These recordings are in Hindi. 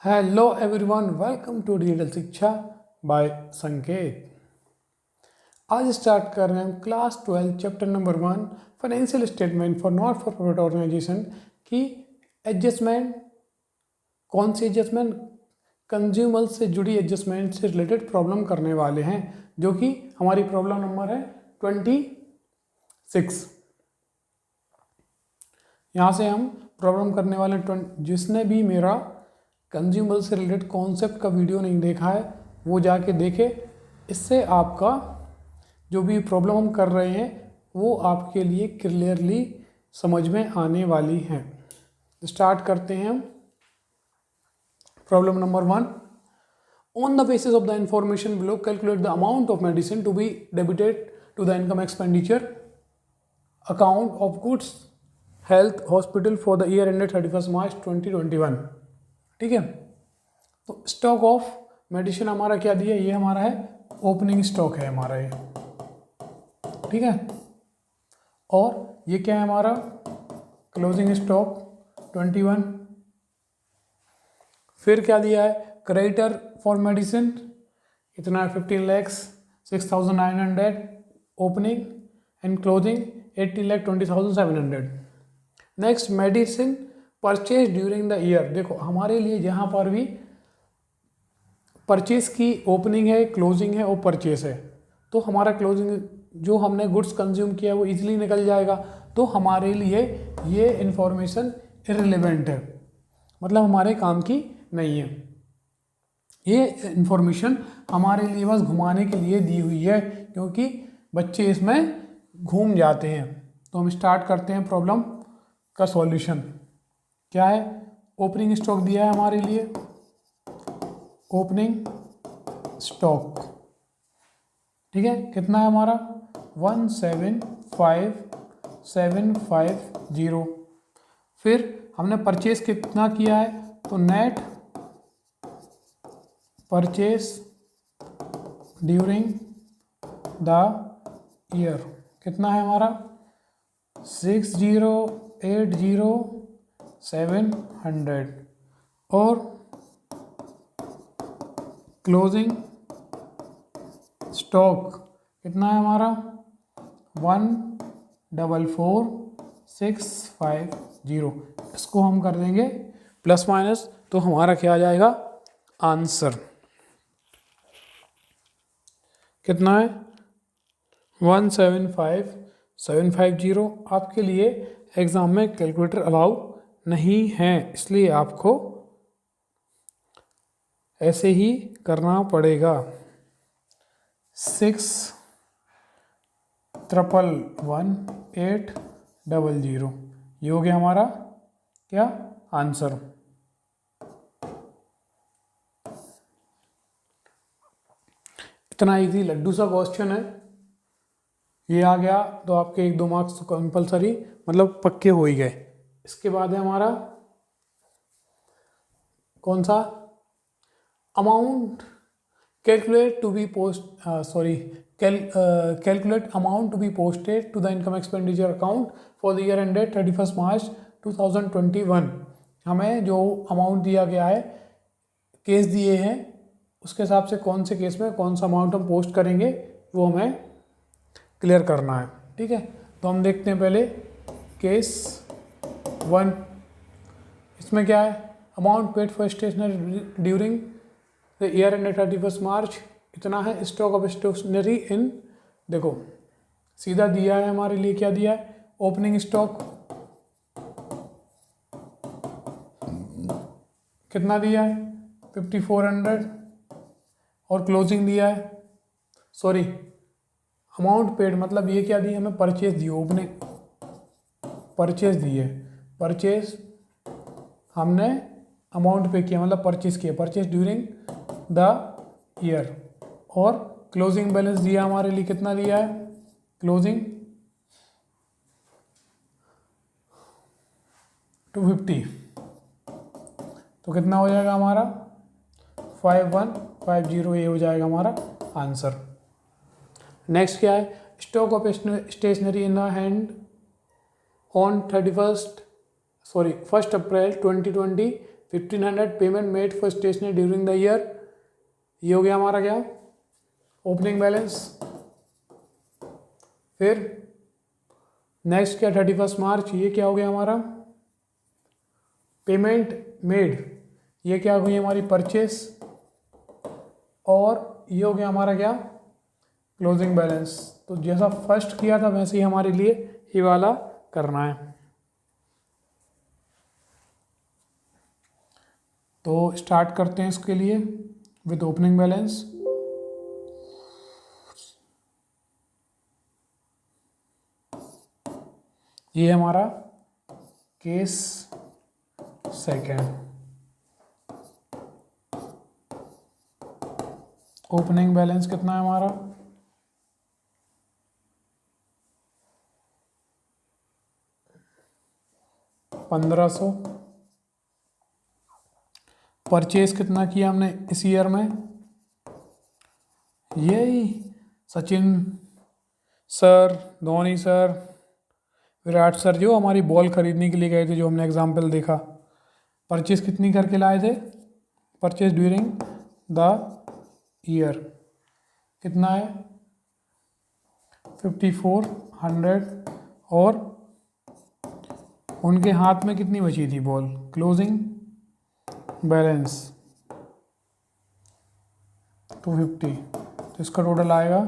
Hello everyone, welcome to Digital Shiksha by Sanket. आज स्टार्ट कर रहे हैं हम class 12 chapter number 1 financial statement for not for profit organisation की एडजस्टमेंट। कौन सी एडजस्टमेंट? कंज्यूमर से जुड़ी एडजस्टमेंट से रिलेटेड प्रॉब्लम करने वाले हैं, जो कि हमारी प्रॉब्लम नंबर है 26। यहाँ से हम प्रॉब्लम करने वाले जिसने भी मेरा कंज्यूमर से रिलेटेड कॉन्सेप्ट का वीडियो नहीं देखा है वो जाके देखे। इससे आपका जो भी प्रॉब्लम हम कर रहे हैं वो आपके लिए क्लियरली समझ में आने वाली है। स्टार्ट करते हैं हम problem number 1। On the basis of the information below calculate the amount of medicine to be debited to the income expenditure account of goods health hospital for the year ended 31 March 2021। ठीक है, तो स्टॉक ऑफ मेडिसिन हमारा क्या दिया? ये हमारा है ओपनिंग स्टॉक है हमारा ये। ठीक है, और ये क्या है हमारा? Closing stock 21। फिर क्या दिया है? क्रेडिटर फॉर मेडिसिन इतना 15 lakhs 6,900 opening and closing 80 lakh 20,700। Next medicine purchase during the year. देखो हमारे लिए जहाँ पर भी परचेज की ओपनिंग है, क्लोजिंग है और परचेज है, तो हमारा क्लोजिंग जो हमने गुड्स कंज्यूम किया वो इजीली निकल जाएगा। तो हमारे लिए ये इन्फॉर्मेशन इररिलेवेंट है, मतलब हमारे काम की नहीं है। ये इन्फॉर्मेशन हमारे लिए बस घुमाने के लिए दी हुई है, क्योंकि बच्चे इसमें घूम जाते हैं। तो हम स्टार्ट करते हैं प्रॉब्लम का सॉल्यूशन। क्या है? ओपनिंग स्टॉक दिया है हमारे लिए, ओपनिंग स्टॉक। ठीक है, कितना है हमारा? 175,750। फिर हमने परचेस कितना किया है? तो net purchase during the year कितना है हमारा? 6,080,700। और क्लोजिंग स्टॉक कितना है हमारा? 144,650। इसको हम कर देंगे प्लस माइनस, तो हमारा क्या आ जाएगा? आंसर कितना है? 175,750। आपके लिए एग्ज़ाम में कैलकुलेटर अलाउ नहीं है, इसलिए आपको ऐसे ही करना पड़ेगा। 6,111,800 ये हो गया हमारा क्या? आंसर। इतना इजी लड्डू सा क्वेश्चन है, ये आ गया तो आपके 1-2 मार्क्स तो कंपलसरी मतलब पक्के हो ही गए। इसके बाद है हमारा कौन सा? Amount calculate to be calculate amount to be posted to the income expenditure account for the year ended 31 March 2021। हमें जो अमाउंट दिया गया है, केस दिए हैं, उसके हिसाब से कौन से केस में कौन सा अमाउंट हम पोस्ट करेंगे वो हमें क्लियर करना है। ठीक है, तो हम देखते हैं पहले केस 1। इसमें क्या है? Amount paid for stationery during the year ended 31 March इतना है। स्टॉक ऑफ स्टेशनरी इन, देखो सीधा दिया है हमारे लिए, क्या दिया है? ओपनिंग स्टॉक कितना दिया है? 5,400। और क्लोजिंग दिया है, सॉरी अमाउंट पेड मतलब ये क्या दी? हमें परचेज दी, ओपनिंग परचेज दी है। परचेज हमने अमाउंट पे किया मतलब परचेज किया, परचेज ड्यूरिंग द ईयर। और क्लोजिंग बैलेंस दिया हमारे लिए, कितना दिया है? क्लोजिंग 250। तो कितना हो जाएगा हमारा? 5,150 ये हो जाएगा हमारा आंसर। नेक्स्ट क्या है? Stock of stationery in the hand on 1 April 2020 1500 payment made for stationery during the year, ये हो गया हमारा क्या ओपनिंग बैलेंस। फिर नेक्स्ट क्या 31 मार्च, ये क्या हो गया हमारा पेमेंट मेड, ये क्या हुई हमारी परचेस, और ये हो गया हमारा क्या क्लोजिंग बैलेंस। तो जैसा फर्स्ट किया था वैसे ही हमारे लिए ये वाला करना है। तो स्टार्ट करते हैं इसके लिए विद ओपनिंग बैलेंस। ये हमारा केस सेकेंड, ओपनिंग बैलेंस कितना है हमारा 1500। परचेज कितना किया हमने इस ईयर में, यही Sachin sir, Dhoni sir, Virat sir जो हमारी बॉल खरीदने के लिए गए थे, जो हमने एग्जाम्पल देखा, परचेज कितनी करके लाए थे, परचेज ड्यूरिंग द ईयर कितना है 5400, और उनके हाथ में कितनी बची थी बॉल, क्लोजिंग बैलेंस 250। तो इसका टोटल आएगा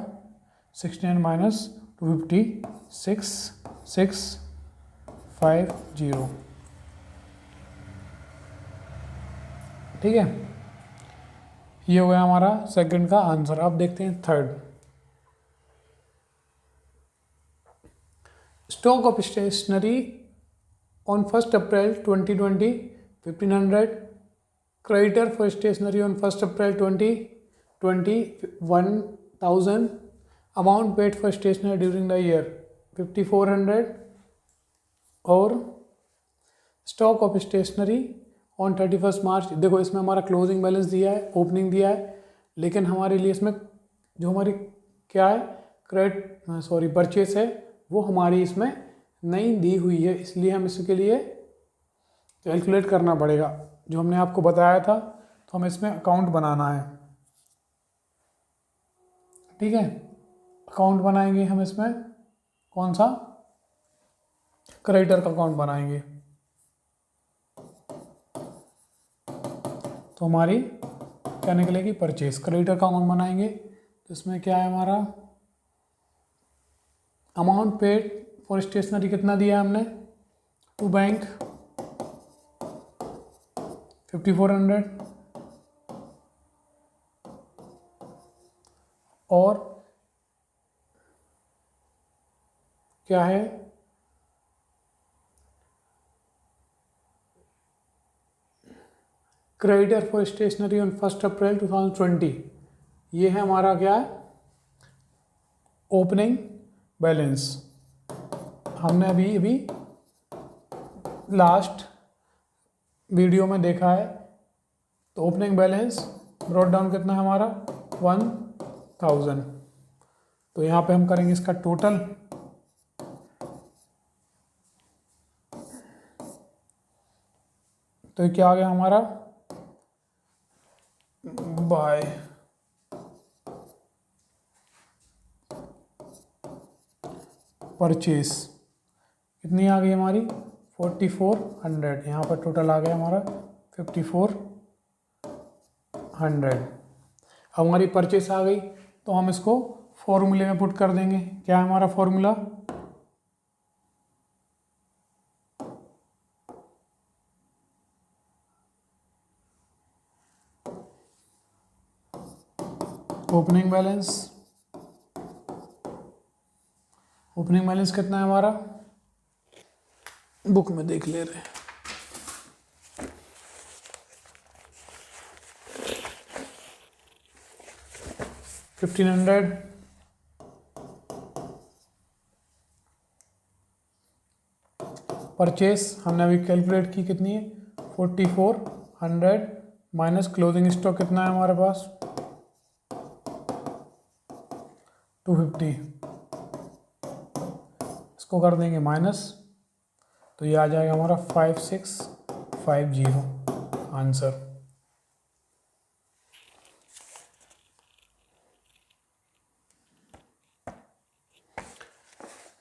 69 माइनस 250 6650। ठीक है, ये हो गया हमारा सेकंड का आंसर। अब देखते हैं third. Stock of stationery on 1 April 2020 1500, creditor for stationery on 1 April 2020 1000, amount paid for stationery during the year 5400, और stock of stationery on 31 March. देखो इसमें हमारा क्लोजिंग बैलेंस दिया है, ओपनिंग दिया है, लेकिन हमारे लिए इसमें जो हमारी क्या है परचेस है वो हमारी इसमें नहीं दी हुई है, इसलिए हम इसके लिए कैलकुलेट करना पड़ेगा। जो हमने आपको बताया था, तो हमें इसमें अकाउंट बनाना है। ठीक है, अकाउंट बनाएंगे हम इसमें, कौन सा, क्रेडिटर का अकाउंट बनाएंगे। तो हमारी क्या निकलेगी, परचेस, क्रेडिटर का अकाउंट बनाएंगे। तो इसमें क्या है हमारा अमाउंट पेड फॉर स्टेशनरी कितना दिया है हमने टू बैंक 5400, और क्या है creditor for stationery on 1 April 2020, ये है हमारा क्या है ओपनिंग बैलेंस। हमने अभी लास्ट वीडियो में देखा है। तो ओपनिंग बैलेंस ब्रॉट डाउन कितना है हमारा 1000। तो यहाँ पे हम करेंगे इसका टोटल, तो क्या आ गया हमारा बाय परचेस कितनी आ गई हमारी 4400। यहाँ पर टोटल आ गया हमारा 5400। अब हमारी परचेस आ गई, तो हम इसको फॉर्मूले में पुट कर देंगे। क्या है हमारा formula, opening balance, opening balance कितना है हमारा, बुक में देख ले रहे हैं, $1500। परचेस हमने अभी कैलकुलेट की कितनी है 4400 माइनस क्लोजिंग स्टॉक कितना है हमारे पास 250, इसको कर देंगे माइनस, तो ये आ जाएगा हमारा 5650। आंसर।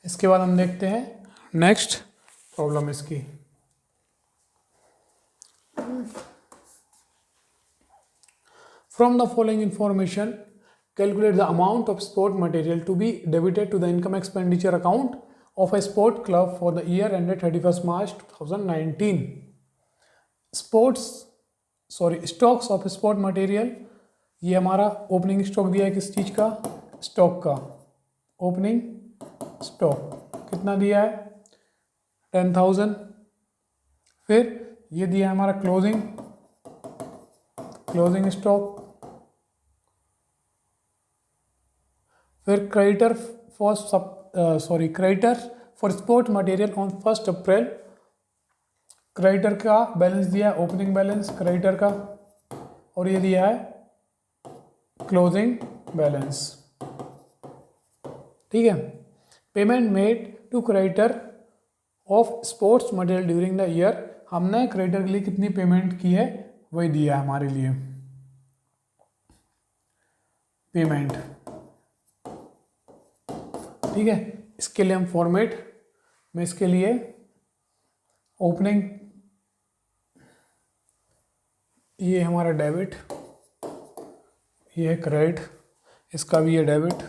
इसके बाद हम देखते हैं नेक्स्ट प्रॉब्लम इसकी। From the following information calculate the amount of sport material to be debited to the income expenditure account of a sport club for the year ended 31st March 2019. Stocks of sport material, ये हमारा ओपनिंग स्टॉक दिया है किस चीज़ का, स्टॉक का। ओपनिंग स्टॉक कितना दिया है 10,000। फिर ये दिया है हमारा क्लोजिंग स्टॉक। फिर creditor for sport material on 1 April, creditor का बैलेंस दिया है, ओपनिंग बैलेंस क्रेडिटर का, और ये दिया है क्लोजिंग बैलेंस। ठीक है। Payment made to creditor of sports material during the year, हमने क्रेडिटर के लिए कितनी पेमेंट की है वही दिया है हमारे लिए पेमेंट। ठीक है। इसके लिए हम फॉर्मेट में इसके लिए ओपनिंग, ये हमारा डेबिट, ये है क्रेडिट, इसका भी है डेबिट,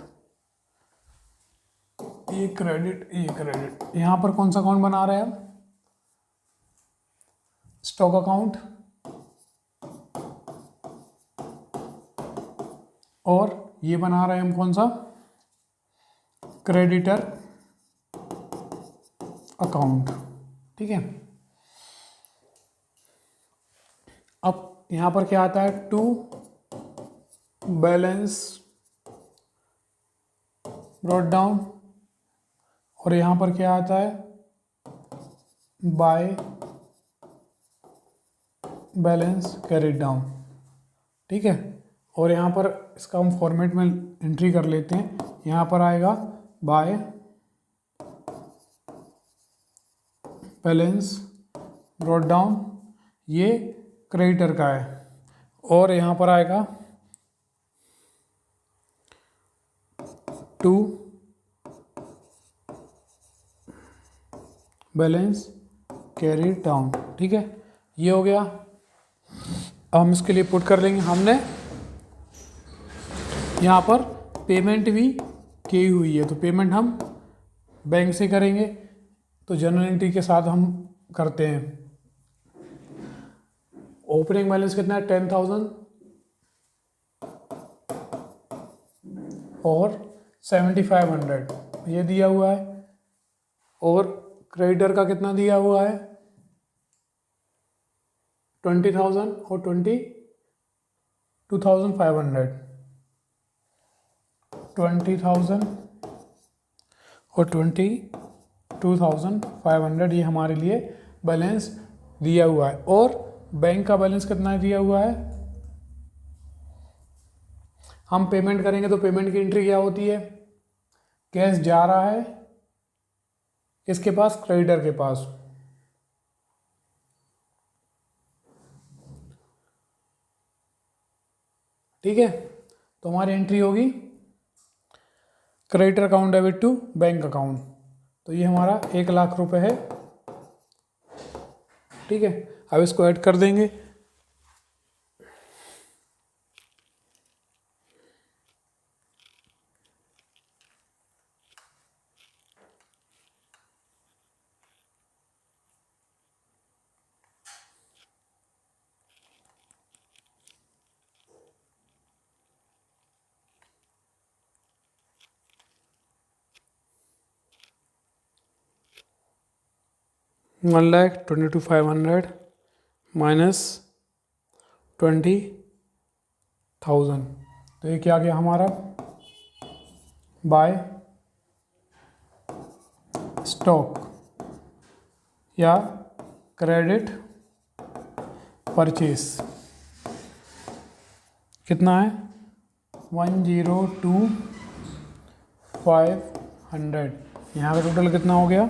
ये क्रेडिट, ये क्रेडिट। यहाँ पर कौन सा अकाउंट बना रहे हैं हम, स्टॉक अकाउंट, और ये बना रहे हैं हम कौन सा, क्रेडिटर अकाउंट। ठीक है। अब यहाँ पर क्या आता है, टू बैलेंस ब्रॉट डाउन, और यहाँ पर क्या आता है, बाय बैलेंस कैरिड डाउन। ठीक है। और यहाँ पर इसका हम फॉर्मेट में एंट्री कर लेते हैं। यहाँ पर आएगा बाय बैलेंस ब्रॉट डाउन, ये क्रेडिटर का है, और यहाँ पर आएगा 2 बैलेंस कैरी डाउन। ठीक है, ये हो गया। अब हम इसके लिए पुट कर लेंगे, हमने यहाँ पर पेमेंट भी की हुई है, तो पेमेंट हम बैंक से करेंगे, तो जनरल एंट्री के साथ हम करते हैं। ओपनिंग बैलेंस कितना है 10,000 और 7,500 ये दिया हुआ है, और क्रेडिटर का कितना दिया हुआ है 20,000 और 22,500, 20,000 और 22,500 ये हमारे लिए बैलेंस दिया हुआ है। और बैंक का बैलेंस कितना दिया हुआ है, हम पेमेंट करेंगे तो पेमेंट की एंट्री क्या होती है, कैश जा रहा है किसके पास, क्रेडिटर के पास। ठीक है, तो हमारी एंट्री होगी creditor account debit to bank account, तो ये हमारा 1,00,000 रुपये है। ठीक है, अब इसको ऐड कर देंगे। $1,22,500 माइनस 20,000, तो ये क्या गया हमारा, बाय स्टॉक या क्रेडिट परचेस, कितना है 1,02,500। यहाँ का टोटल कितना हो गया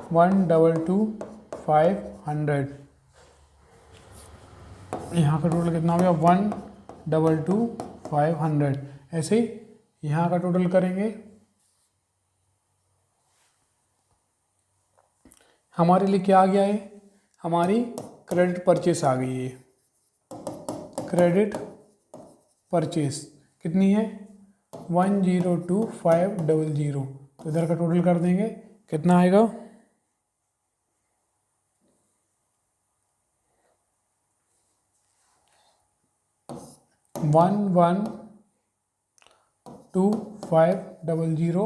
1,22,500। यहाँ का टोटल कितना हो गया 1,225,500। ऐसे ही यहाँ का टोटल करेंगे, हमारे लिए क्या आ गया है, हमारी क्रेडिट परचेस आ गई है। क्रेडिट परचेस कितनी है 1,025,000। तो इधर का टोटल कर देंगे, कितना आएगा 1,125,000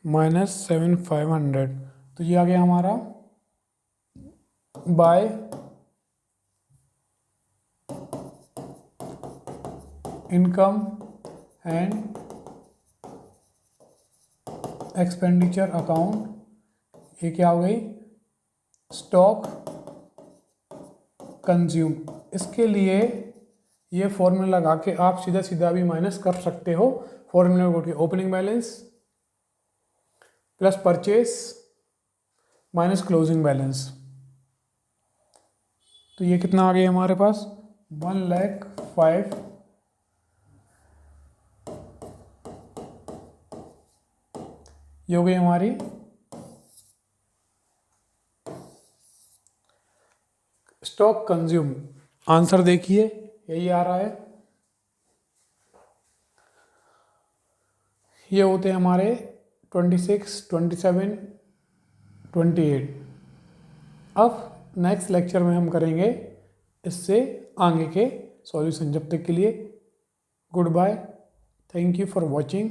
माइनस 7,500। तो ये आ गया हमारा by income and expenditure account. ये क्या हो गई स्टॉक कंज्यूम। इसके लिए ये फॉर्मूला लगा के आप सीधा सीधा भी माइनस कर सकते हो। फॉर्मूला को opening balance plus purchase minus closing balance. तो ये कितना आ गया हमारे पास 1,05,000। ये हो गई हमारी स्टॉक कंज्यूम। आंसर देखिए यही आ रहा है। ये होते हैं हमारे 26, 27, 28। अब नेक्स्ट लेक्चर में हम करेंगे इससे आगे के सॉल्यूशन। जब तक के लिए goodbye, thank you for watching.